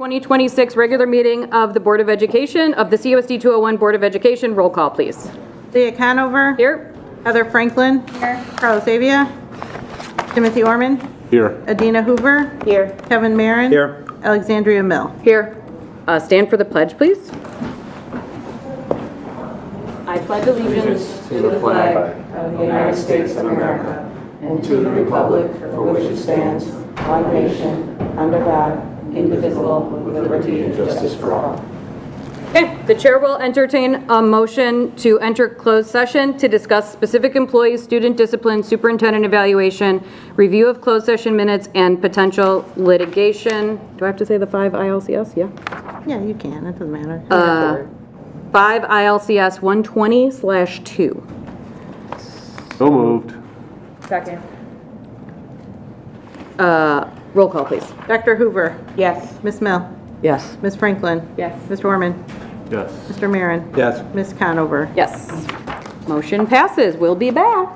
2026 regular meeting of the Board of Education, of the COSD 201 Board of Education. Roll call, please. Leah Conover. Here. Heather Franklin. Here. Carlos Avia. Timothy Orman. Here. Adina Hoover. Here. Kevin Marin. Here. Alexandria Mill. Here. Stand for the pledge, please. I pledge allegiance To the flag of the United States of America and to the republic for which it stands, one nation, under God, indivisible, with liberty and justice for all. Okay, the chair will entertain a motion to enter closed session to discuss specific employees, student discipline, superintendent evaluation, review of closed session minutes, and potential litigation. Do I have to say the 5 ILCS? Yeah. Yeah, you can. It doesn't matter. 5 ILCS 120/2. So moved. Second. Roll call, please. Dr. Hoover. Yes. Miss Mill. Yes. Miss Franklin. Yes. Mr. Orman. Yes. Mr. Marin. Yes. Miss Conover. Yes. Motion passes. We'll be back.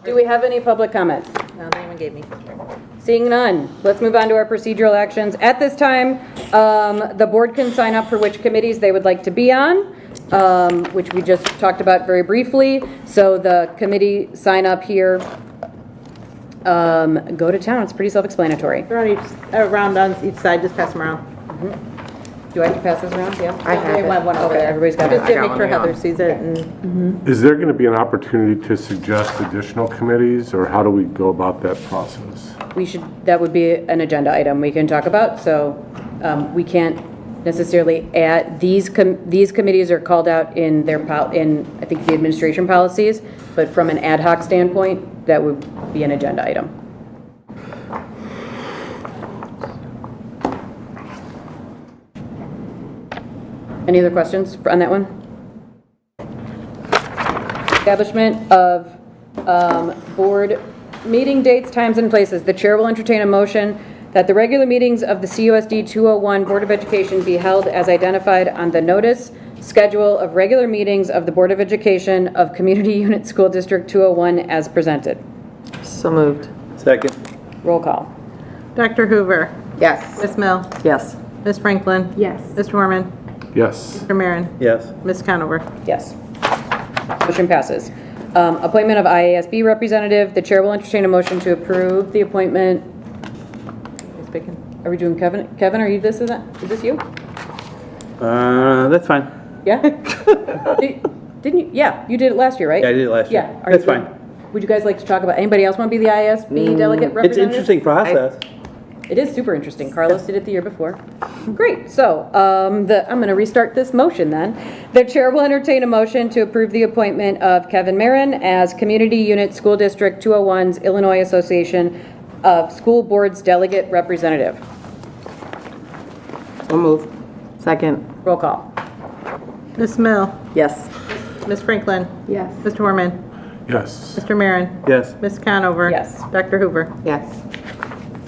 Do we have any public comments? No, no one gave me. Seeing none, let's move on to our procedural actions. At this time, the board can sign up for which committees they would like to be on, which we just talked about very briefly. So the committee sign up here, go to town, it's pretty self-explanatory. They're on around on each side, just pass them around. Do I have to pass this around? Yeah? I have one over Okay, there. everybody's got Just it. to make sure Heather sees it and. Is there going to be an opportunity to suggest additional committees, or how do we go about that process? That would be an agenda item we can talk about, so we can't necessarily add, these committees are called out in their, in, I think, the administration policies, but from an ad hoc standpoint, that would be an agenda item. Any other questions on that one? Establishment of board meeting dates, times, and places. The chair will entertain a motion that the regular meetings of the CUSD 201 Board of Education be held as identified on the notice schedule of regular meetings of the Board of Education of Community Unit School District 201 as presented. So moved. Second. Roll call. Dr. Hoover. Yes. Ms. Mill. Yes. Ms. Franklin. Yes. Mr. Horman. Yes. Mr. Marin. Yes. Ms. Conover. Yes. Motion passes. Appointment of IASB representative. The chair will entertain a motion to approve the appointment. Who's speaking? Are we doing Kevin? Kevin, are you this? Is this you? That's fine. Yeah? Didn't you? Yeah, you did it last year, right? Yeah, I did it last year. Yeah. Are That's you- fine. Would you guys like to talk about, anybody else want to be the IASB delegate It's representative? an interesting process. It is super interesting. Carlos did it the year before. Great. So I'm going to restart this motion then. The chair will entertain a motion to approve the appointment of Kevin Marin as Community Unit School District 201's Illinois Association of School Boards Delegate Representative. So moved. Second. Roll call. Ms. Mill. Yes. Ms. Franklin. Yes. Mr. Horman. Yes. Mr. Marin. Yes. Ms. Conover. Yes. Dr. Hoover. Yes.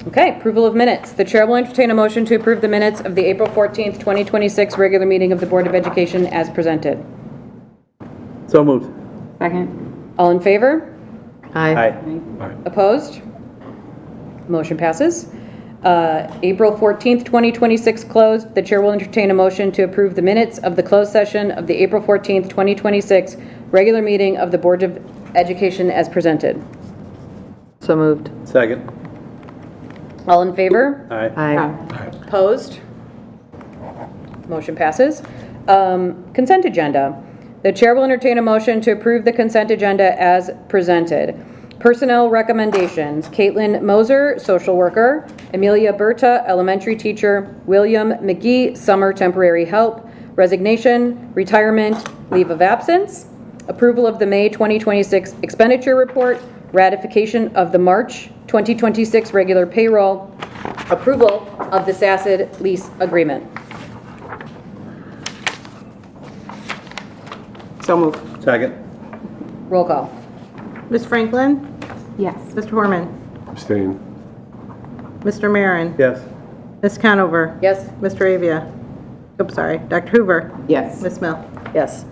Okay, approval of minutes. The chair will entertain a motion to approve the minutes of the April 14th, 2026 regular meeting of the Board of Education as presented. So moved. Second. All in favor? Aye. Opposed? Motion passes. April 14th, 2026 closed. The chair will entertain a motion to approve the minutes of the closed session of the April 14th, 2026 regular meeting of the Board of Education as presented. So moved. Second. All in favor? Aye. Aye. Opposed? Motion passes. Consent agenda. The chair will entertain a motion to approve the consent agenda as presented. Personnel recommendations: Caitlin Moser, social worker; Amelia Berta, elementary teacher; William McGee, summer temporary help; resignation, retirement, leave of absence; approval of the May 2026 expenditure report; ratification of the March 2026 regular payroll; approval of the SACID lease agreement. So moved. Second. Roll call. Ms. Franklin. Yes. Mr. Horman. Abstain. Mr. Marin. Yes. Ms. Conover. Yes? Mr. Avia. Oops, sorry. Dr. Hoover. Yes. Ms. Mill. Yes.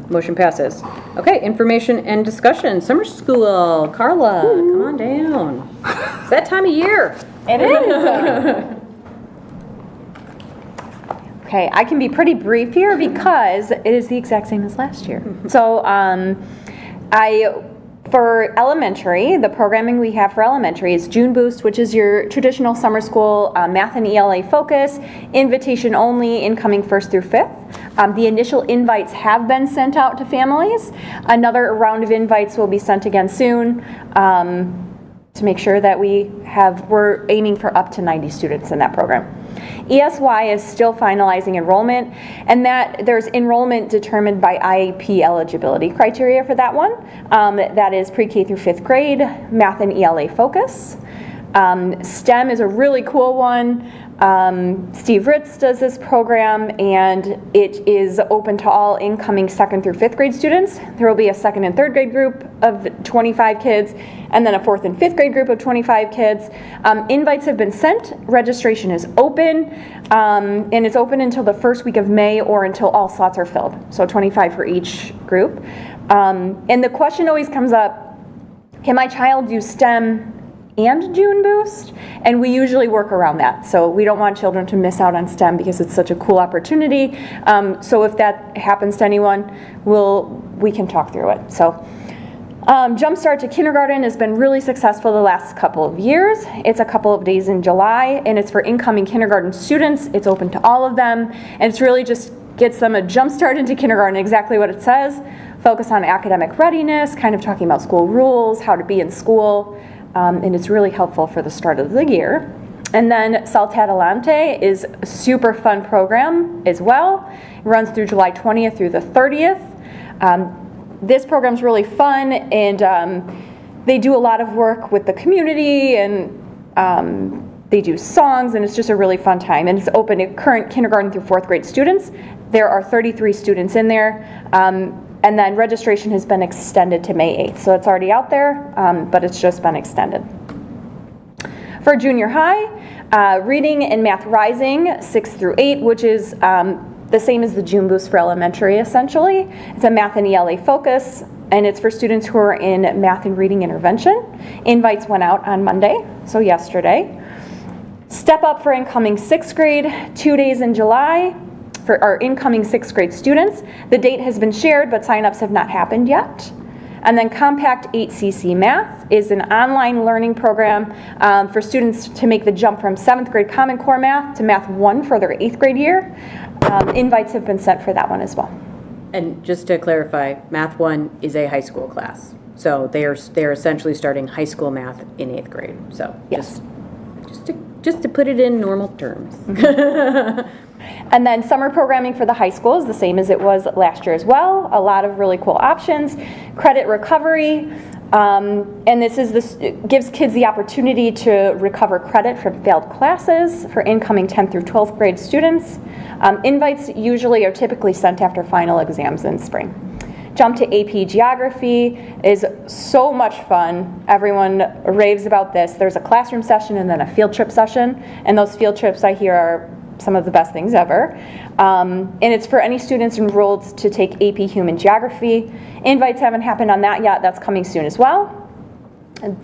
Motion passes. Okay, information and discussion. Summer school. Carla, come on down. It's that time of year. It is. Okay, I can be pretty brief here because it is the exact same as last year. So I For elementary, the programming we have for elementary is June Boost, which is your traditional summer school math and ELA focus, invitation only, incoming 1st through 5th. The initial invites have been sent out to families. Another round of invites will be sent again soon to make sure that we're aiming for up to 90 students in that program. ESY is still finalizing enrollment, and that there's enrollment determined by IEP eligibility criteria for that one. That is pre-K through 5th grade, math and ELA focus. STEM is a really cool one. Steve Ritz does this program, and it is open to all incoming 2nd through 5th grade students. There will be a 2nd and 3rd grade group of 25 kids, and then a 4th and 5th grade group of 25 kids. Invites have been sent, registration is open, and it's open until the first week of May or until all slots are filled, so 25 for each group. And the question always comes up, can my child do STEM and June Boost? And we usually work around that. So we don't want children to miss out on STEM because it's such a cool opportunity. So if that happens to anyone, we can talk through it. So Jumpstart to Kindergarten has been really successful the last couple of years. It's a couple of days in July, and it's for incoming kindergarten students. It's open to all of them, and it's really just gets them a jump start into kindergarten, exactly what it says. Focus on academic readiness, kind of talking about school rules, how to be in school. And it's really helpful for the start of the year. And then Salta Adelante is a super fun program as well. It runs through July 20th through the 30th. This program's really fun, and they do a lot of work with the community, and they do songs, and it's just a really fun time. And it's open to current kindergarten through 4th grade students. There are 33 students in there. And then registration has been extended to May 8th. So it's already out there, but it's just been extended. For junior high, Reading and Math Rising, 6th through 8, which is the same as the June Boost for elementary, essentially. It's a math and ELA focus, and it's for students who are in math and reading intervention. Invites went out on Monday, so yesterday. Step Up for incoming 6th grade, 2 days in July. For our incoming 6th grade students. The date has been shared, but signups have not happened yet. And then Compact 8CC Math is an online learning program for students to make the jump from 7th grade Common Core Math to Math 1 for their 8th grade year. Invites have been sent for that one as well. And just to clarify, Math 1 is a high school class. So they're essentially starting high school math in 8th grade. So Yes. just to put it in normal terms. And then summer programming for the high school is the same as it was last year as well. A lot of really cool options. Credit recovery, and this gives kids the opportunity to recover credit from failed classes for incoming 10th through 12th grade students. Invites usually are typically sent after final exams in spring. Jump to AP Geography is so much fun. Everyone raves about this. There's a classroom session and then a field trip session, and those field trips I hear are some of the best things ever. And it's for any students enrolled to take AP Human Geography. Invites haven't happened on that yet. That's coming soon as well.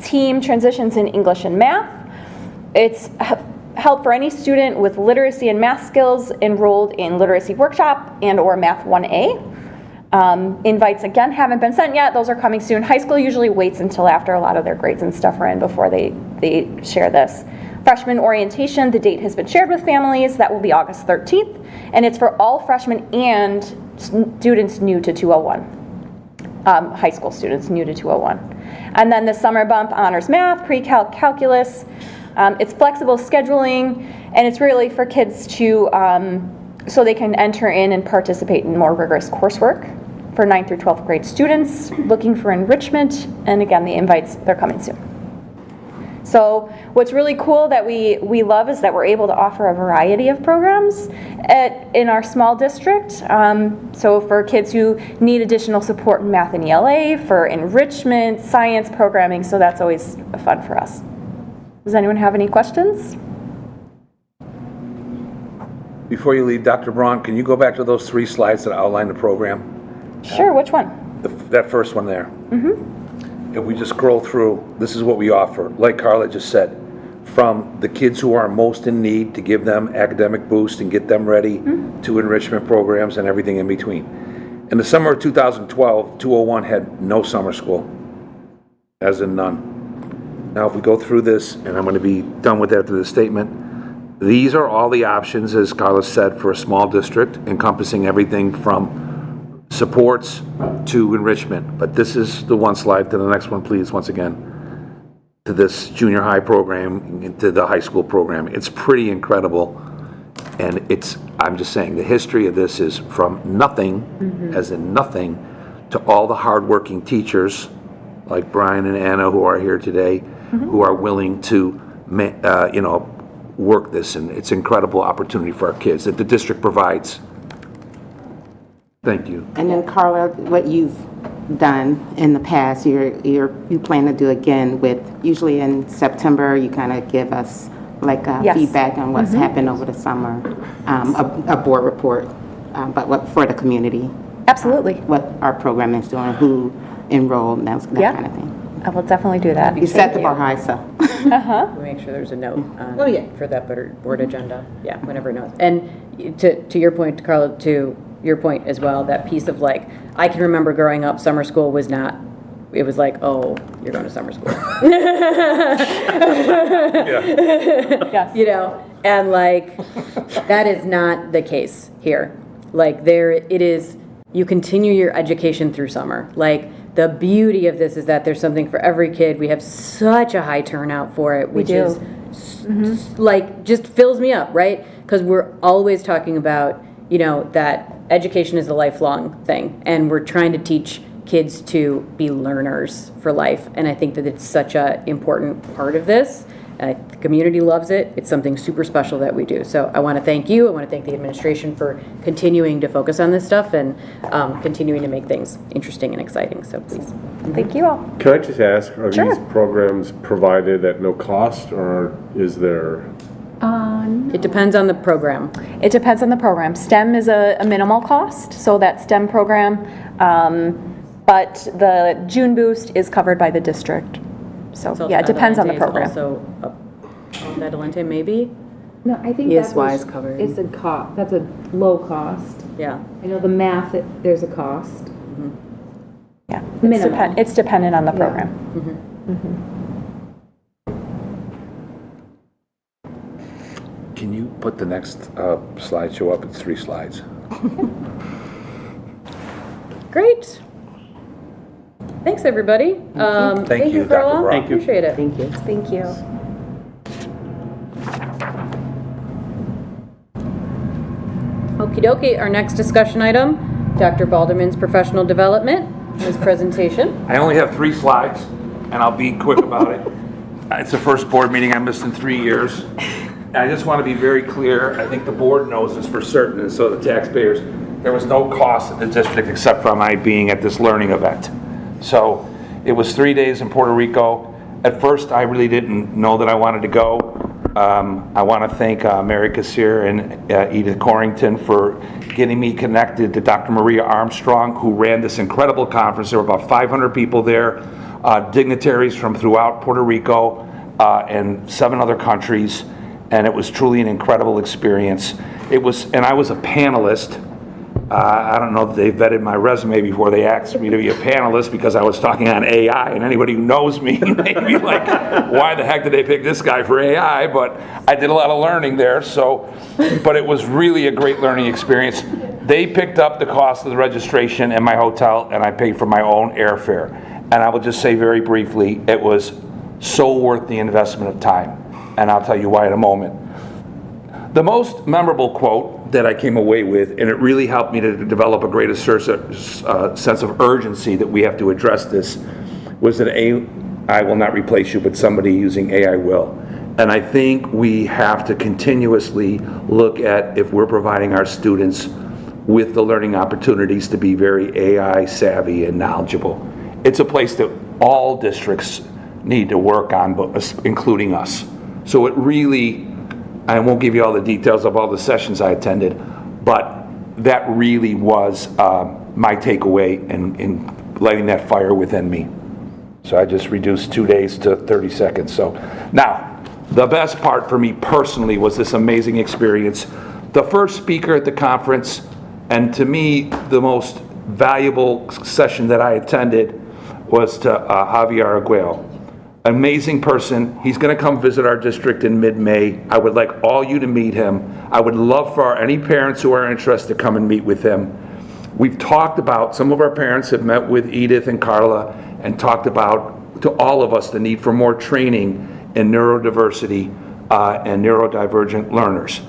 Team Transitions in English and Math. It's help for any student with literacy and math skills enrolled in Literacy Workshop and or Math 1A. Invites, again, haven't been sent yet. Those are coming soon. High school usually waits until after a lot of their grades and stuff are in before they share this. Freshman orientation, the date has been shared with families. That will be August 13th, and it's for all freshmen and students new to 201, high school students new to 201. And then the summer bump, honors math, pre-calc, calculus. It's flexible scheduling, and it's really for kids to, so they can enter in and participate in more rigorous coursework for 9th through 12th grade students looking for enrichment. And again, the invites, they're coming soon. So what's really cool that we love is that we're able to offer a variety of programs in our small district. So for kids who need additional support in math and ELA, for enrichment, science programming, so that's always fun for us. Does anyone have any questions? Before you leave, Dr. Braun, can you go back to those 3 slides that outline the program? Sure, which one? That first one there. If we just scroll through, this is what we offer. Like Carla just said, from the kids who are most in need to give them academic boost and get them ready to enrichment programs and everything in between. In the summer of 2012, 201 had no summer school. as in none. Now, if we go through this, and I'm going to be done with after this statement, these are all the options, as Carlos said, for a small district, encompassing everything from supports to enrichment. But this is the one slide. To the next one, please, once again. To this junior high program, to the high school program. It's pretty incredible. And I'm just saying, the history of this is from nothing, as in nothing, to all the hardworking teachers like Brian and Anna who are here today, who are willing to, work this. And it's an incredible opportunity for our kids that the district provides. Thank you. And then Carla, what you've done in the past, you plan to do again with, usually in September, you kind of give us like Yes. feedback on what's happened over the summer, a board report, but what for the community, Absolutely. what our program is doing, who enrolled, that Yeah. kind of thing. I will definitely do that. You set the bar high, so. We'll make sure there's a note Oh, yeah. for that board agenda, yeah, whenever it knows. And to your point, Carla, to your point as well, that piece of like, I can remember growing up, summer school was not, it was like, oh, you're going to summer school. Yes. You know, and like, that is not the case here. Like, it is, you continue your education through summer. Like, the beauty of this is that there's something for every kid. We have such a high turnout for it, which do. is like, just fills me up, right? Because we're always talking about, that education is a lifelong thing, and we're trying to teach kids to be learners for life. And I think that it's such an important part of this. The community loves it. It's something super special that we do. So I want to thank you. I want to thank the administration for continuing to focus on this stuff and continuing to make things interesting and exciting. So please. Thank you all. Can I just ask, are Sure. these programs provided at no cost, or is there? It depends on the program. It depends on the program. STEM is a minimal cost, so that STEM program, but the June Boost is covered by the district. So, yeah, it depends on the program. Also, Adelante maybe? No, I think ESY that is covered. It's that's a low cost. Yeah. I know the math, there's a cost. Yeah, Minimal. it's dependent on the program. Can you put the next slideshow up? It's 3 slides. Great. Thanks, everybody. Thank you, you, Dr. Carla. Brock. Thank you. Appreciate it. Thank you. Thank you. Okie dokie, our next discussion item, Dr. Balderman's professional development, his presentation. I only have 3 slides, and I'll be quick about it. It's the first board meeting I missed in 3 years. And I just want to be very clear, I think the board knows this for certain, and so the taxpayers, there was no cost in the district except for my being at this learning event. So it was 3 days in Puerto Rico. At first, I really didn't know that I wanted to go. I want to thank Mary Kassir and Edith Corrington for getting me connected to Dr. Maria Armstrong, who ran this incredible conference. There were about 500 people there, dignitaries from throughout Puerto Rico and 7 other countries, and it was truly an incredible experience. And I was a panelist. I don't know if they vetted my resume before they asked me to be a panelist because I was talking on AI, and anybody who knows me may be like, why the heck did they pick this guy for AI? But I did a lot of learning there, but it was really a great learning experience. They picked up the cost of the registration and my hotel, and I paid for my own airfare. And I will just say very briefly, it was so worth the investment of time, and I'll tell you why in a moment. The most memorable quote that I came away with, and it really helped me to develop a greater sense of urgency that we have to address this, was that AI will not replace you, but somebody using AI will. And I think we have to continuously look at if we're providing our students with the learning opportunities to be very AI savvy and knowledgeable. It's a place that all districts need to work on, but including us. So it really, I won't give you all the details of all the sessions I attended, but that really was my takeaway in lighting that fire within me. So I just reduced 2 days to 30 seconds. So now, the best part for me personally was this amazing experience. The first speaker at the conference, and to me, the most valuable session that I attended, was to Javier Aguel. Amazing person. He's going to come visit our district in mid-May. I would like all you to meet him. I would love for any parents who are interested to come and meet with him. We've talked about, some of our parents have met with Edith and Carla and talked about, to all of us, the need for more training in neurodiversity and neurodivergent learners.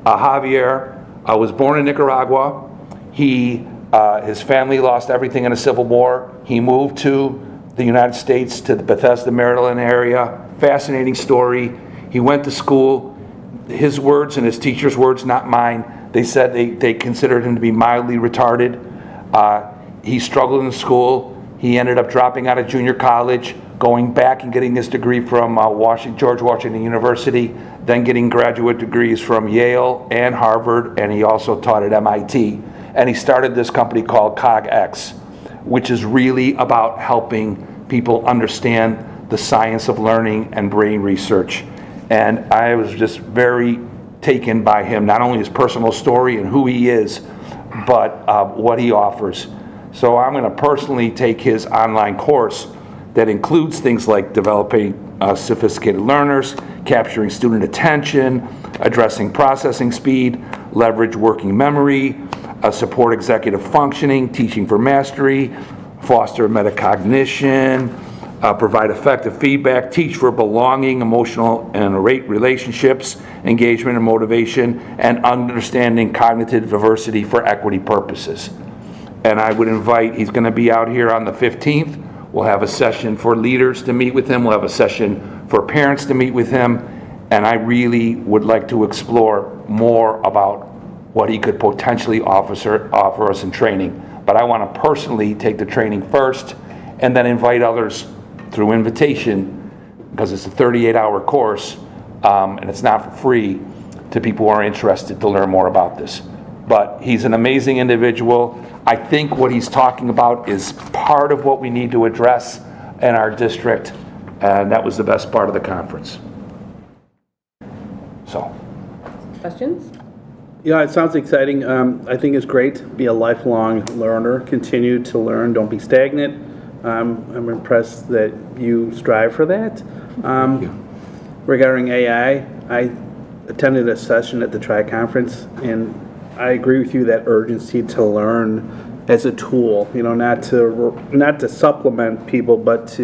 Javier was born in Nicaragua. His family lost everything in a civil war. He moved to the United States, to the Bethesda, Maryland area. Fascinating story. He went to school. His words and his teacher's words, not mine. They said they considered him to be mildly retarded. He struggled in school. He ended up dropping out of junior college, going back and getting his degree from George Washington University, then getting graduate degrees from Yale and Harvard, and he also taught at MIT. And he started this company called CogX, which is really about helping people understand the science of learning and brain research. And I was just very taken by him, not only his personal story and who he is, but what he offers. So I'm going to personally take his online course that includes things like developing sophisticated learners, capturing student attention, addressing processing speed, leverage working memory, support executive functioning, teaching for mastery, foster metacognition, provide effective feedback, teach for belonging, emotional and relationships, engagement and motivation, and understanding cognitive diversity for equity purposes. And I would invite, he's going to be out here on the 15th. We'll have a session for leaders to meet with him. We'll have a session for parents to meet with him. And I really would like to explore more about what he could potentially offer us in training. But I want to personally take the training first and then invite others through invitation, because it's a 38-hour course and it's not for free, to people who are interested to learn more about this. But he's an amazing individual. I think what he's talking about is part of what we need to address in our district, and that was the best part of the conference. So. Questions? Yeah, it sounds exciting. I think it's great to be a lifelong learner, continue to learn, don't be stagnant. I'm impressed that you strive for that. Regarding AI, I attended a session at the Tri-Conference, and I agree with you that urgency to learn as a tool, not to supplement people, but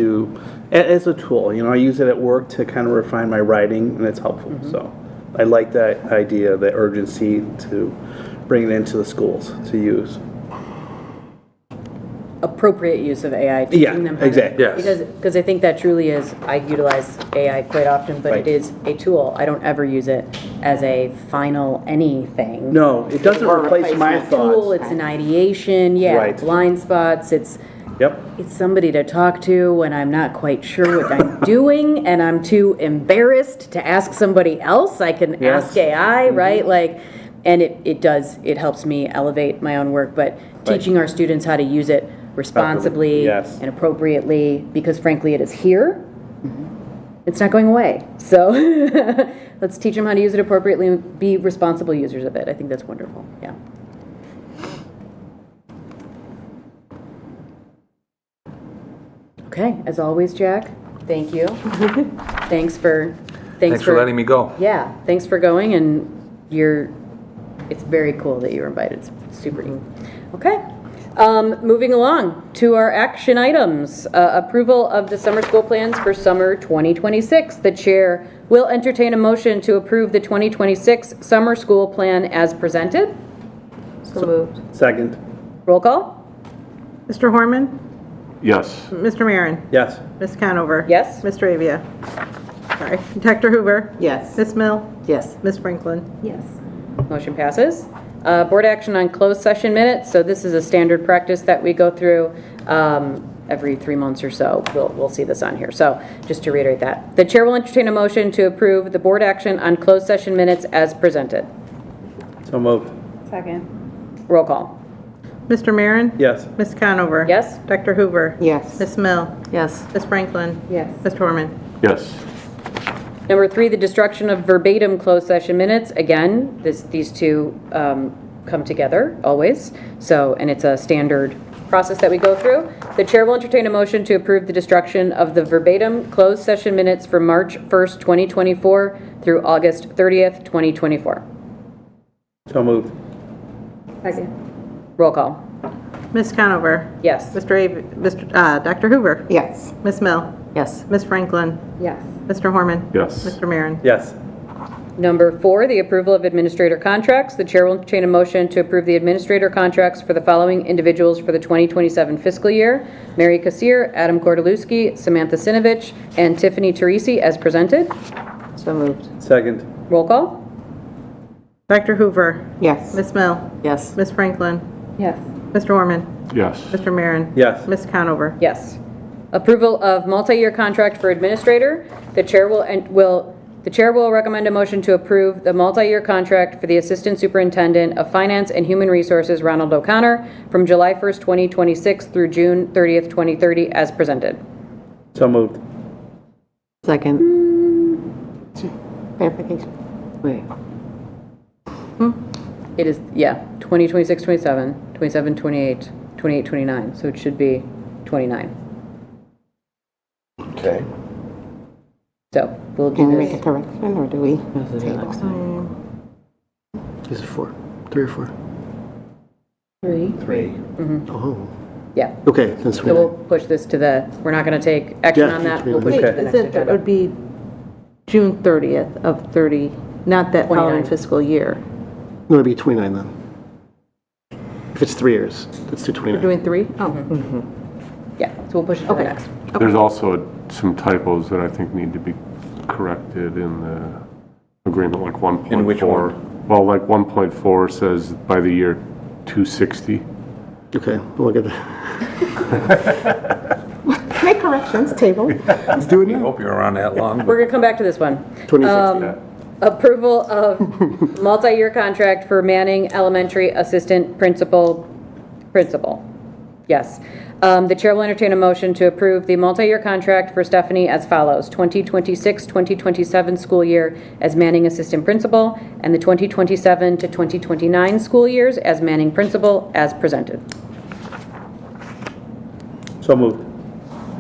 as a tool. I use it at work to kind of refine my writing, and it's helpful. Mm-hmm. So I like that idea, the urgency to bring it into the schools to use. Appropriate use of AI. Teaching them how exactly. To, Yes. Because I think that truly is, I utilize AI quite often, but Right. it is a tool. I don't ever use it as a final anything. No, it doesn't Or replace my replacement Tool, thoughts. it's an ideation, yeah, Right. blind spots, it's Yep. somebody to talk to when I'm not quite sure what I'm doing and I'm too embarrassed to ask somebody else. I can Yes. ask AI, right? And it helps me elevate my own work, but teaching our students how to use it responsibly Yes. and appropriately, because frankly it is here. It's not going away. So let's teach them how to use it appropriately and be responsible users of it. I think that's wonderful. Yeah. Okay, as always, Jack, thank you. Thanks for letting me go. Yeah, thanks for going, and it's very cool that you were invited. It's super neat. Okay. Moving along to our action items. Approval of the summer school plans for summer 2026. The chair will entertain a motion to approve the 2026 summer school plan as presented. So moved. Second. Roll call? Mr. Horman? Yes. Mr. Marin? Yes. Ms. Conover? Yes? Mr. Avia? Sorry. Dr. Hoover? Yes. Ms. Mill? Yes. Ms. Franklin? Yes. Motion passes. Board action on closed session minutes. So this is a standard practice that we go through every 3 months or so. We'll see this on here. So just to reiterate that. The chair will entertain a motion to approve the board action on closed session minutes as presented. So moved. Second. Roll call. Mr. Marin? Yes. Ms. Conover? Yes? Dr. Hoover? Yes. Ms. Mill? Yes. Ms. Franklin? Yes. Mr. Horman? Yes. Number 3, the destruction of verbatim closed session minutes. Again, these two come together always. So, and it's a standard process that we go through. The chair will entertain a motion to approve the destruction of the verbatim closed session minutes for March 1st, 2024 through August 30th, 2024. So moved. Second. Roll call. Ms. Conover? Yes. Dr. Hoover? Yes. Ms. Mill? Yes. Ms. Franklin? Yes. Mr. Horman? Yes. Mr. Marin? Yes. Number 4, the approval of administrator contracts. The chair will entertain a motion to approve the administrator contracts for the following individuals for the 2027 fiscal year: Mary Kassir, Adam Kordalewski, Samantha Sinovich, and Tiffany Teresi as presented. So moved. Second. Roll call. Dr. Hoover? Yes. Ms. Mill? Yes. Ms. Franklin? Yes. Mr. Horman? Yes. Mr. Marin? Yes. Ms. Conover? Yes. Approval of multi-year contract for administrator. The chair will recommend a motion to approve the multi-year contract for the Assistant Superintendent of Finance and Human Resources, Ronald O'Connor, from July 1st, 2026 through June 30th, 2030, as presented. So moved. Second. Verification. Wait. It is, 2026, 27, 27, 28, 28, 29, so it should be 29. Okay. So we'll Can do we make a this. correction, or do we That's the table? next time. Is it 4? 3 or 4? 3. 3. Oh. Yeah. Okay, that's So we'll right. push this to the, we're not going to take action Yeah, on that. it's We'll push really- it to the It next said it agenda. would be June 30th of 30, not that 29. following fiscal year. No, it'd be 29 then. If it's 3 years, let's do We're 29. doing 3? Oh. Yeah, so we'll push it to the Okay. next. There's also some typos that I think need to be corrected in the agreement, like 1.4. In which one? Well, like 1.4 says by the year 260. Okay, we'll get that. Make corrections, table. Let's do it I now. hope you're around that long. We're going to come back to this one. 2060. Approval of multi-year contract for Manning Elementary Assistant Principal. Yes. The chair will entertain a motion to approve the multi-year contract for Stephanie as follows: 2026-2027 school year as Manning Assistant Principal, and the 2027 to 2029 school years as Manning Principal, as presented. So moved.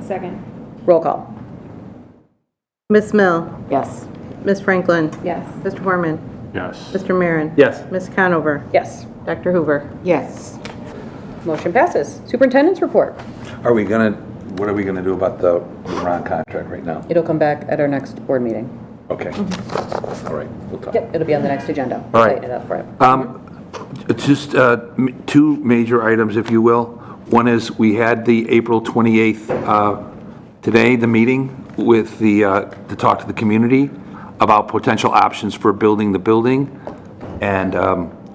Second. Roll call. Ms. Mill? Yes. Ms. Franklin? Yes. Mr. Horman? Yes. Mr. Marin? Yes. Ms. Conover? Yes. Dr. Hoover? Yes. Motion passes. Superintendent's report. What are we gonna do about the Ron contract right now? It'll come back at our next board meeting. Okay. All right, we'll talk. Yep, it'll be on the next agenda. All right. Tighten it up for it. Just two major items, if you will. One is, we had the April 28th, today, the meeting with to talk to the community about potential options for building the building. And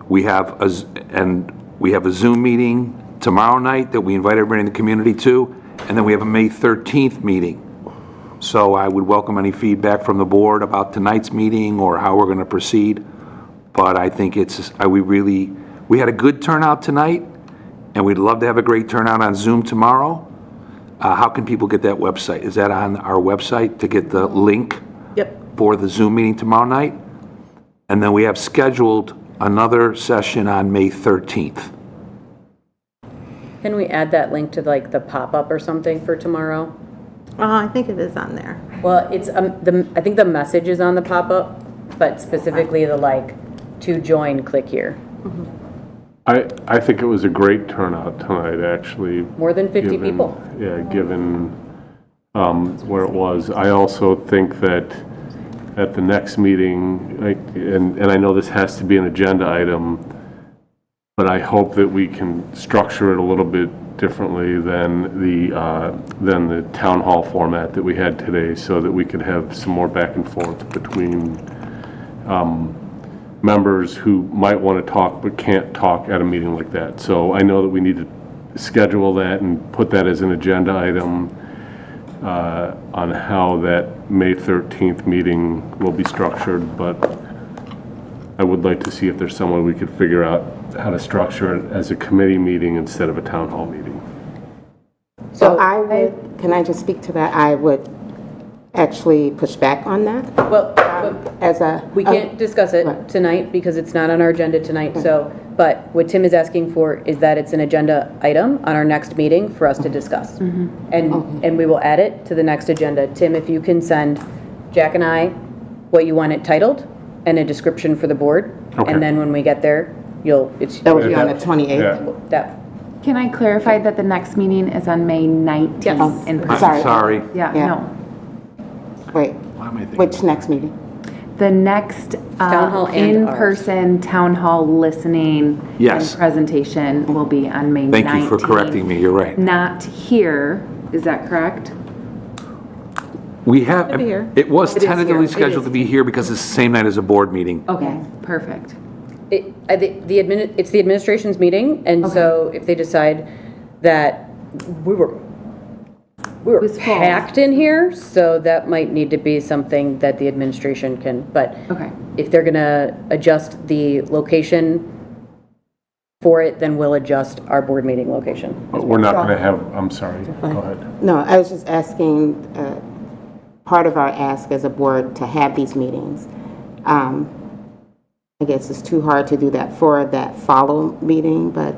we have a Zoom meeting tomorrow night that we invite everybody in the community to, and then we have a May 13th meeting. So I would welcome any feedback from the board about tonight's meeting or how we're going to proceed. But I think we had a good turnout tonight, and we'd love to have a great turnout on Zoom tomorrow. How can people get that website? Is that on our website to get the link Yep. for the Zoom meeting tomorrow night? And then we have scheduled another session on May 13th. Can we add that link to like the pop-up or something for tomorrow? I think it is on there. Well, it's, I think the message is on the pop-up, but specifically the like, to join, click here. I think it was a great turnout tonight, actually. More than 50 given- people. Yeah, given where it was. I also think that at the next meeting, and I know this has to be an agenda item, but I hope that we can structure it a little bit differently than the town hall format that we had today, so that we could have some more back and forth between members who might want to talk but can't talk at a meeting like that. So I know that we need to schedule that and put that as an agenda item on how that May 13th meeting will be structured, but I would like to see if there's some way we could figure out how to structure it as a committee meeting instead of a town hall meeting. So can I just speak to that? I would actually push back on that Well, as a. we can't discuss it tonight because it's not on our agenda tonight, so but what Tim is asking for is that it's an agenda item on our next meeting for us to discuss. And we will add it to the next agenda. Tim, if you can send Jack and I what you want it titled and a description for the board. Okay. And then when we get there, it's. That would be on the 28th? Yeah. That, Can I clarify that the next meeting is on May 19th? Yes. In I'm person? sorry. Yeah, Yeah. no. Wait, which next meeting? The next Town hall and ours. in-person town hall listening Yes. and presentation will be on May 19th. Thank you for correcting me, you're right. Not here, is that correct? We have, be here. it was It is tentatively here. It scheduled is. to be here because it's the same night as a board meeting. Okay, perfect. it's the administration's meeting, and so if they decide that we were was full. packed in here, so that might need to be something that the administration can, but Okay. if they're gonna adjust the location for it, then we'll adjust our board meeting location. But we're not going to have, I'm sorry, go ahead. No, I was just asking, part of our ask as a board to have these meetings. I guess it's too hard to do that for that follow meeting, but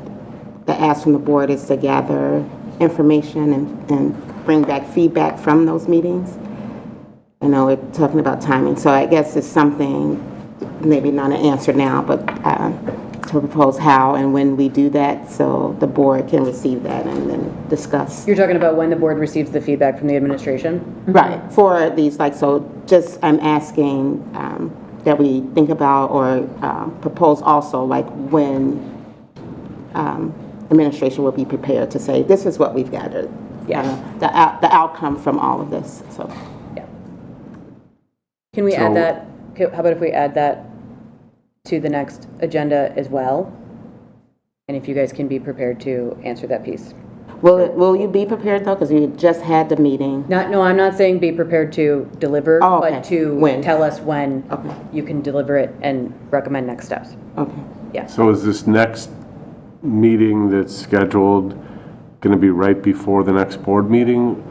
the ask from the board is to gather information and bring back feedback from those meetings. I know we're talking about timing, so I guess it's something, maybe not an answer now, but to propose how and when we do that so the board can receive that and then discuss. You're talking about when the board receives the feedback from the administration? Right, for these, like, so just, I'm asking that we think about or propose also, like, when administration will be prepared to say, this is what we've gathered. Yeah. The outcome from all of this, so. Can we add So- that, how about if we add that to the next agenda as well? And if you guys can be prepared to answer that piece. Will you be prepared, though, because you just had the meeting? No, I'm not saying be prepared to deliver, Oh, okay. but to When? tell us when Okay. you can deliver it and recommend next steps. Okay. So is this next meeting that's scheduled going to be right before the next board meeting?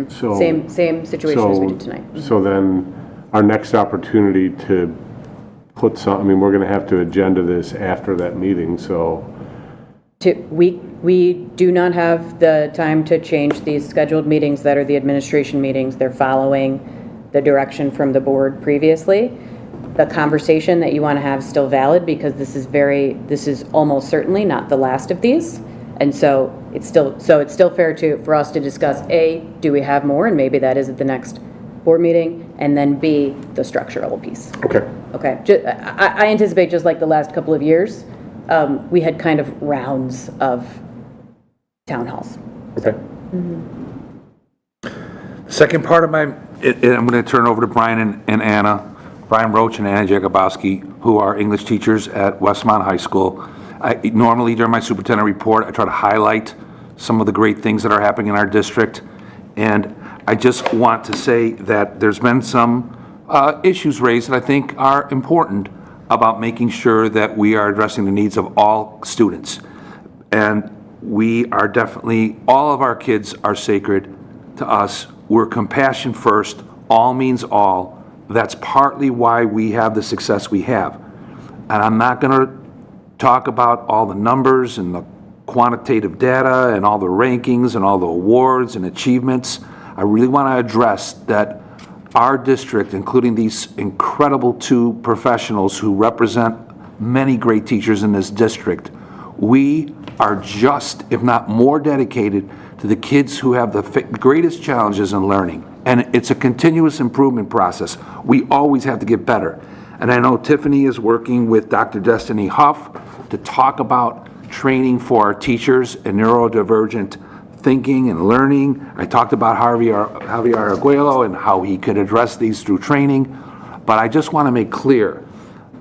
So Same situation as we did tonight. So then, our next opportunity to put some, I mean, we're going to have to agenda this after that meeting, so, We do not have the time to change these scheduled meetings that are the administration meetings. They're following the direction from the board previously. The conversation that you want to have is still valid because this is almost certainly not the last of these. And so it's still fair for us to discuss, A, do we have more? And maybe that is at the next board meeting. And then B, the structural piece. okay. Okay, I anticipate just like the last couple of years, we had kind of rounds of town halls. Okay. Second part of I'm going to turn over to Brian and Anna, Brian Roach and Anna Jacobowski, who are English teachers at Westmont High School. Normally during my superintendent report, I try to highlight some of the great things that are happening in our district. And I just want to say that there's been some issues raised that I think are important about making sure that we are addressing the needs of all students. And we are definitely, all of our kids are sacred to us. We're compassion first. All means all. That's partly why we have the success we have. And I'm not going to talk about all the numbers and the quantitative data and all the rankings and all the awards and achievements. I really want to address that our district, including these incredible two professionals who represent many great teachers in this district, we are just, if not more dedicated to the kids who have the greatest challenges in learning. And it's a continuous improvement process. We always have to get better. And I know Tiffany is working with Dr. Destiny Huff to talk about training for our teachers in neurodivergent thinking and learning. I talked about Javier Arguello and how he could address these through training. But I just want to make clear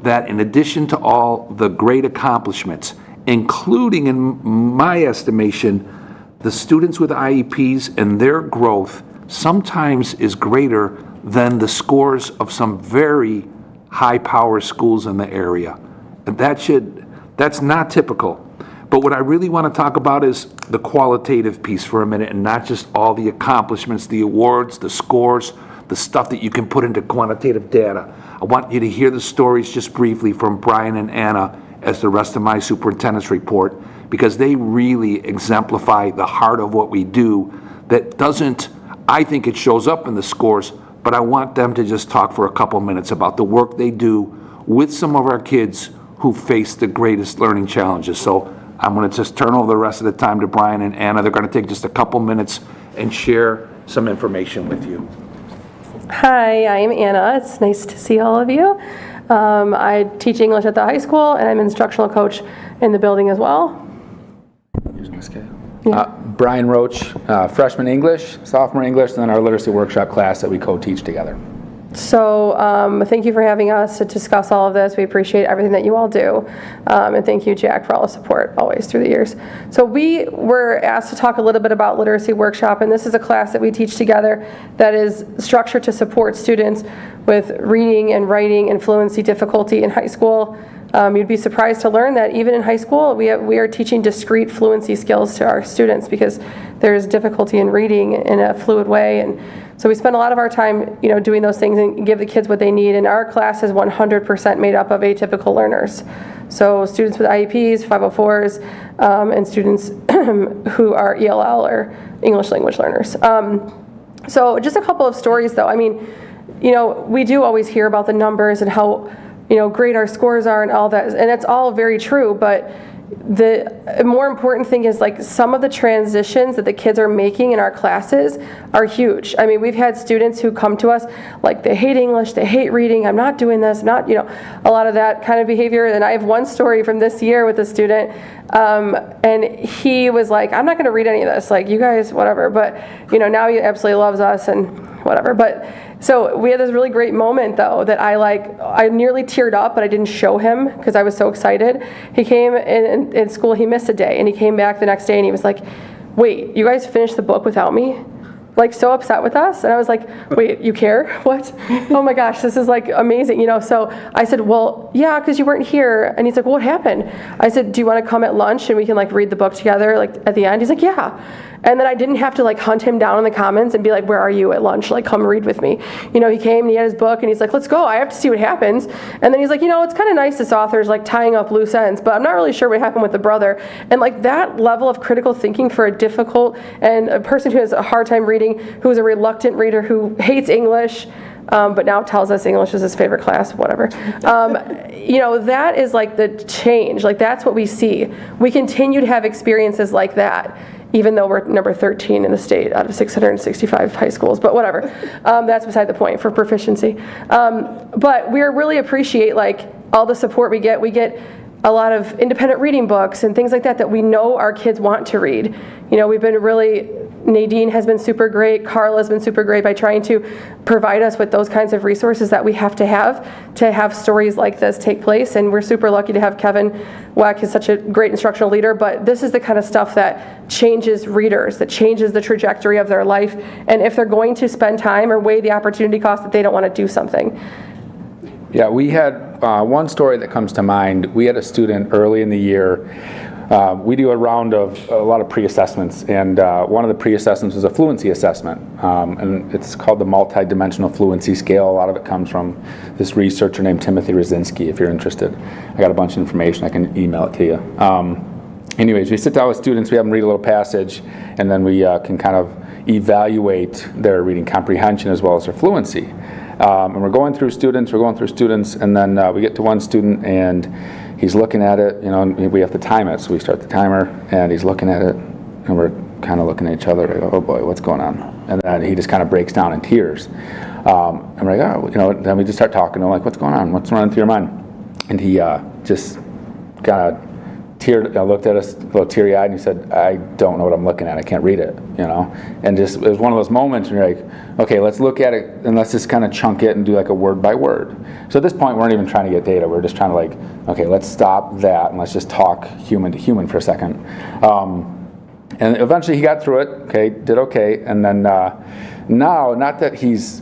that in addition to all the great accomplishments, including in my estimation, the students with IEPs and their growth sometimes is greater than the scores of some very high-power schools in the area. And that's not typical. But what I really want to talk about is the qualitative piece for a minute and not just all the accomplishments, the awards, the scores, the stuff that you can put into quantitative data. I want you to hear the stories just briefly from Brian and Anna as the rest of my superintendent's report, because they really exemplify the heart of what we do that doesn't, I think it shows up in the scores, but I want them to just talk for a couple minutes about the work they do with some of our kids who face the greatest learning challenges. So I'm going to just turn over the rest of the time to Brian and Anna. They're going to take just a couple minutes and share some information with you. Hi, I'm Anna. It's nice to see all of you. I teach English at the high school, and I'm an instructional coach in the building as well. Brian Roach, freshman English, sophomore English, and then our literacy workshop class that we co-teach together. So thank you for having us to discuss all of this. We appreciate everything that you all do. And thank you, Jack, for all the support always through the years. So we were asked to talk a little bit about literacy workshop, and this is a class that we teach together that is structured to support students with reading and writing and fluency difficulty in high school. You'd be surprised to learn that even in high school, we are teaching discrete fluency skills to our students because there's difficulty in reading in a fluid way. And so we spend a lot of our time, doing those things and give the kids what they need. And our class is 100% made up of atypical learners. So students with IEPs, 504s, and students who are ELL or English language learners. So just a couple of stories though. I mean, we do always hear about the numbers and how great our scores are and all that, and it's all very true, but the more important thing is like some of the transitions that the kids are making in our classes are huge. I mean, we've had students who come to us like they hate English, they hate reading, I'm not doing this, not, a lot of that kind of behavior. And I have one story from this year with a student, and he was like, I'm not going to read any of this, like you guys, whatever, but now he absolutely loves us and whatever. But so we had this really great moment though that I nearly teared up, but I didn't show him because I was so excited. He came in school, he missed a day, and he came back the next day and he was like, wait, you guys finished the book without me? Like so upset with us. And I was like, wait, you care? What? Oh my gosh, this is like amazing, So I said, well, yeah, because you weren't here. And he's like, well, what happened? I said, do you want to come at lunch and we can like read the book together like at the end? He's like, yeah. And then I didn't have to like hunt him down in the comments and be like, where are you at lunch? Like, come read with me. He came and he had his book and he's like, let's go. I have to see what happens. And then he's like, it's kind of nice this author's like tying up loose ends, but I'm not really sure what happened with the brother. And like that level of critical thinking for a difficult and a person who has a hard time reading, who is a reluctant reader, who hates English, but now tells us English is his favorite class, whatever. That is like the change. Like that's what we see. We continue to have experiences like that, even though we're number 13 in the state out of 665 high schools, but whatever. That's beside the point for proficiency. But we really appreciate like all the support we get. We get a lot of independent reading books and things like that we know our kids want to read. We've been really, Nadine has been super great, Carla has been super great by trying to provide us with those kinds of resources that we have to have stories like this take place. And we're super lucky to have Kevin Weck, who's such a great instructional leader, but this is the kind of stuff that changes readers, that changes the trajectory of their life. And if they're going to spend time or weigh the opportunity cost, that they don't want to do something. Yeah, we had one story that comes to mind. We had a student early in the year. We do a round of a lot of pre-assessments, and one of the pre-assessments was a fluency assessment, and it's called the multi-dimensional fluency scale. A lot of it comes from this researcher named Timothy Rosinski, if you're interested. I got a bunch of information, I can email it to you. Anyways, we sit down with students, we have them read a little passage, and then we can kind of evaluate their reading comprehension as well as their fluency. And we're going through students, and then we get to one student, and he's looking at it, and we have to time it. So we start the timer, and he's looking at it, and we're kind of looking at each other. We go, oh boy, what's going on? And then he just kind of breaks down in tears. And we're like, then we just start talking. I'm like, what's going on? What's running through your mind? And he just kind of looked at us a little teary-eyed, and he said, I don't know what I'm looking at. I can't read it, And just it was one of those moments where you're like, okay, let's look at it, and let's just kind of chunk it and do like a word by word. So at this point, we weren't even trying to get data. We're just trying to okay, let's stop that, and let's just talk human to human for a second. And eventually he got through it, okay, did okay, and then now, not that he's,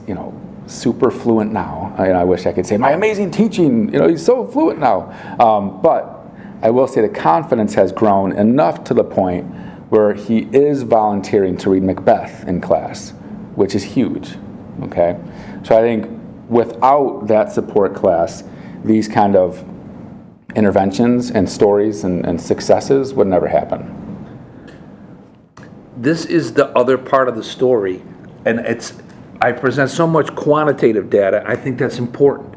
super fluent now. I wish I could say, my amazing teaching, he's so fluent now. But I will say the confidence has grown enough to the point where he is volunteering to read Macbeth in class, which is huge, okay? So I think without that support class, these kind of interventions and stories and successes would never happen. This is the other part of the story, and I present so much quantitative data. I think that's important.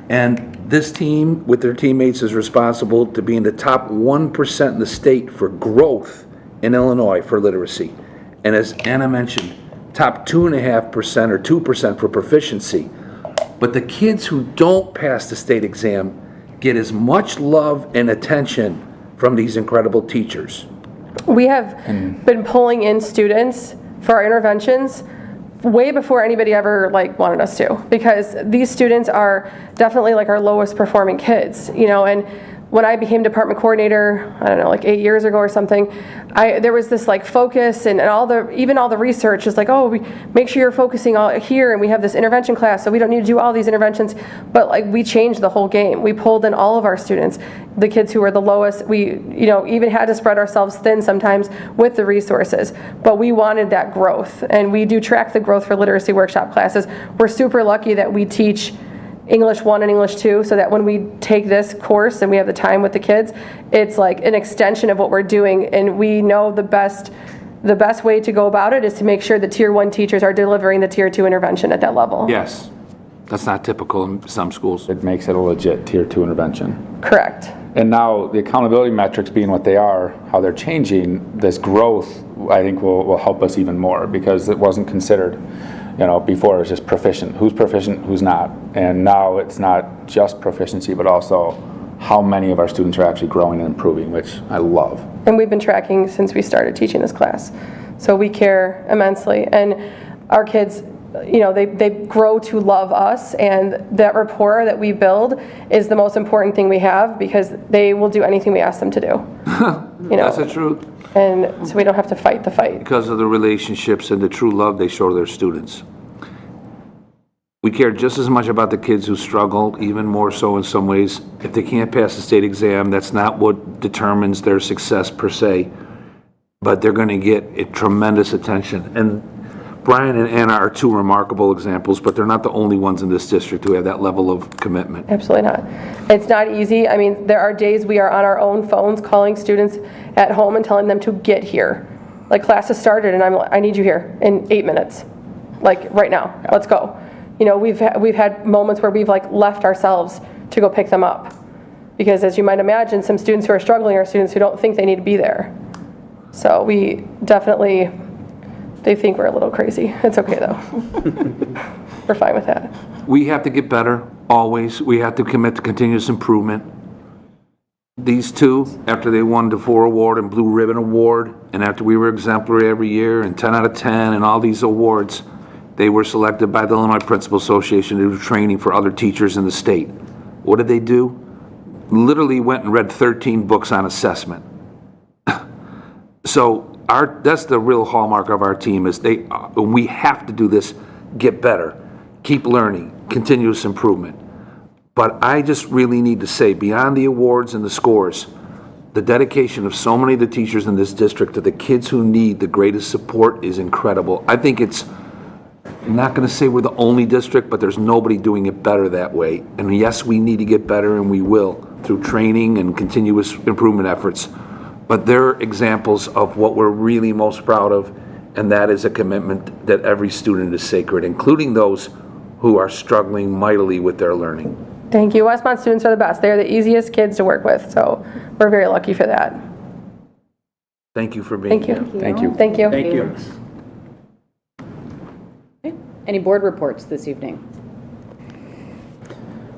And this team, with their teammates, is responsible to be in the top 1% in the state for growth in Illinois for literacy. And as Anna mentioned, top 2.5% or 2% for proficiency. But the kids who don't pass the state exam get as much love and attention from these incredible teachers. We have been pulling in students for our interventions way before anybody ever wanted us to, because these students are definitely our lowest performing kids, and when I became department coordinator, I don't know, 8 years ago or something, there was this focus and even all the research is we make sure you're focusing all here, and we have this intervention class, so we don't need to do all these interventions. But we changed the whole game. We pulled in all of our students, the kids who were the lowest. We even had to spread ourselves thin sometimes with the resources. But we wanted that growth, and we do track the growth for literacy workshop classes. We're super lucky that we teach English 1 and English 2, so that when we take this course and we have the time with the kids, it's an extension of what we're doing, and we know the best way to go about it is to make sure the Tier 1 teachers are delivering the Tier 2 intervention at that level. Yes, that's not typical in some schools. It makes it a legit Tier 2 intervention. Correct. And now the accountability metrics being what they are, how they're changing, this growth, I think will help us even more, because it wasn't considered. Before it was just proficient. Who's proficient, who's not? And now it's not just proficiency, but also how many of our students are actually growing and improving, which I love. And we've been tracking since we started teaching this class. So we care immensely. And our kids, they grow to love us, and that rapport that we build is the most important thing we have, because they will do anything we ask them to do. That's the truth. And so we don't have to fight the fight. Because of the relationships and the true love they show their students. We care just as much about the kids who struggle, even more so in some ways. If they can't pass the state exam, that's not what determines their success per se, but they're going to get a tremendous attention. And Brian and Anna are two remarkable examples, but they're not the only ones in this district who have that level of commitment. Absolutely not. It's not easy. I mean, there are days we are on our own phones calling students at home and telling them to get here. Class has started and I need you here in 8 minutes. Right now, let's go. We've had moments where we've left ourselves to go pick them up. Because as you might imagine, some students who are struggling are students who don't think they need to be there. So we definitely, they think we're a little crazy. It's okay though. We're fine with that. We have to get better, always. We have to commit to continuous improvement. These two, after they won the 4 Award and Blue Ribbon Award, and after we were exemplary every year and 10 out of 10 and all these awards, they were selected by the Illinois Principal Association to do training for other teachers in the state. What did they do? Literally went and read 13 books on assessment. So that's the real hallmark of our team, is we have to do this, get better, keep learning, continuous improvement. But I just really need to say, beyond the awards and the scores, the dedication of so many of the teachers in this district to the kids who need the greatest support is incredible. I think I'm not going to say we're the only district, but there's nobody doing it better that way. And yes, we need to get better, and we will, through training and continuous improvement efforts. But they're examples of what we're really most proud of, and that is a commitment that every student is sacred, including those who are struggling mightily with their learning. Thank you. Westmont students are the best. They're the easiest kids to work with, so we're very lucky for that. Thank you for being here. Thank you. Thank you. Thank you. Any board reports this evening?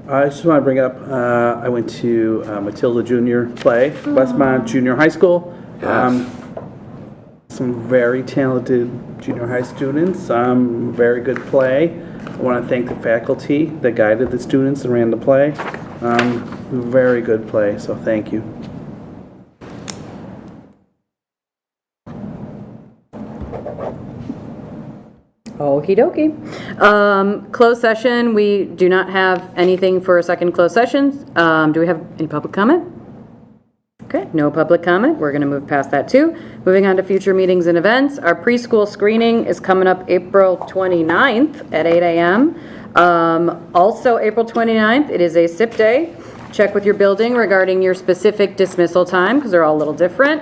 I just want to bring up, I went to Matilda Junior play, Westmont Junior High School. Yes. Some very talented junior high students, very good play. I want to thank the faculty that guided the students and ran the play. Very good play, so thank you. Okie dokie. Closed session, we do not have anything for a second closed session. Do we have any public comment? Okay, no public comment. We're going to move past that too. Moving on to future meetings and events. Our preschool screening is coming up April 29th at 8 a.m. Also April 29th, it is a SIP day. check with your building regarding your specific dismissal time, because they're all a little different.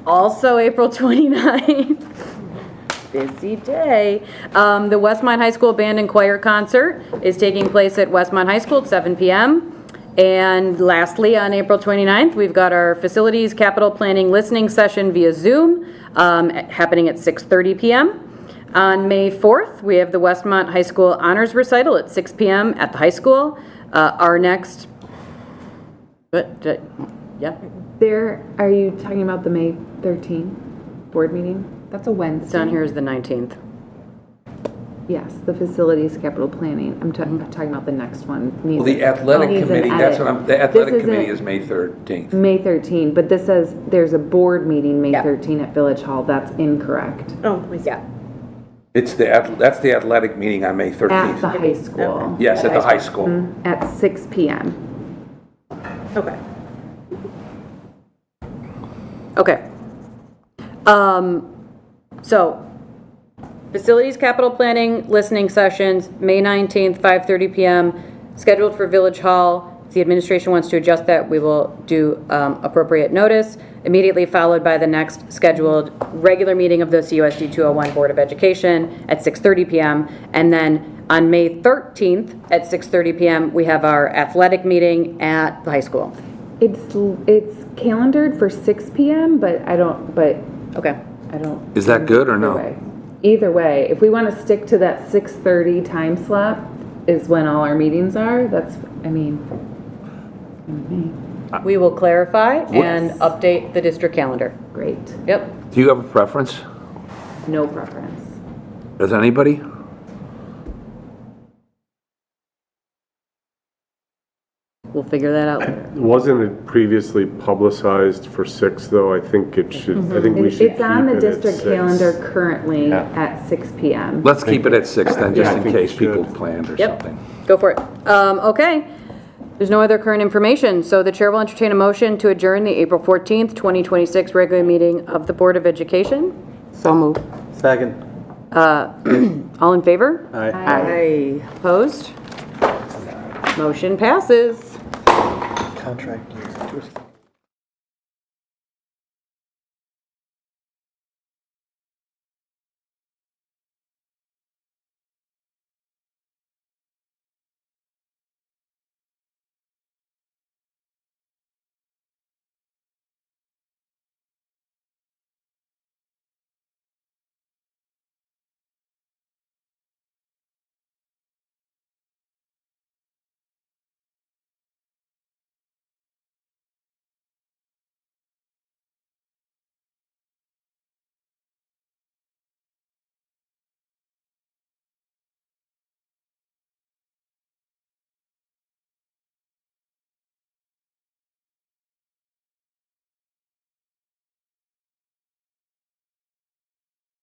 Also, April 29th, busy day. The Westmont High School Band and Choir Concert is taking place at Westmont High School at 7 p.m. And lastly, on April 29th, we've got our Facilities Capital Planning Listening Session via Zoom, happening at 6:30 p.m. On May 4th, we have the Westmont High School Honors Recital at 6 p.m. at the high school. Our next, yeah, Are you talking about the May 13 board meeting? That's a Wednesday. it's on here as the 19th. Yes, the facilities capital planning. I'm talking about the next one. Well, the athletic Needs an committee, that's edit. what I'm, the athletic This committee isn't- is May 13th. May 13, but this says there's a board meeting May Yeah. 13 at Village Hall. That's incorrect. Oh, we see. Yeah. It's that's the athletic meeting on May At the 13th. high school. Yes, at the high school. At 6 p.m. Okay. Okay. So, Facilities Capital Planning Listening Sessions, May 19th, 5:30 p.m., scheduled for Village Hall. If the administration wants to adjust that, we will do appropriate notice, immediately followed by the next scheduled regular meeting of the CUSD 201 Board of Education at 6:30 p.m. And then on May 13th at 6:30 p.m., we have our athletic meeting at the high school. It's calendared for 6 p.m., but I don't. Okay. Is that good or no? Either way, if we want to stick to that 6:30 time slot is when all our meetings are, that's, I mean, We will clarify and Yes. update the district calendar. great. Yep. Do you have a preference? No preference. Does anybody? We'll figure that out later. Wasn't it previously publicized for 6, though? I think it should, I think we should It's on the keep it at district 6. calendar currently Yeah. at 6 p.m. Let's keep it at 6 then, just Yeah, I in think we case people should. planned or Yep. something. Go for it. Okay. There's no other current information, so the chair will entertain a motion to adjourn the April 14th, 2026 regular meeting of the Board of Education. So moved. Second. All in favor? Aye. Aye. Opposed? Motion passes. Contract.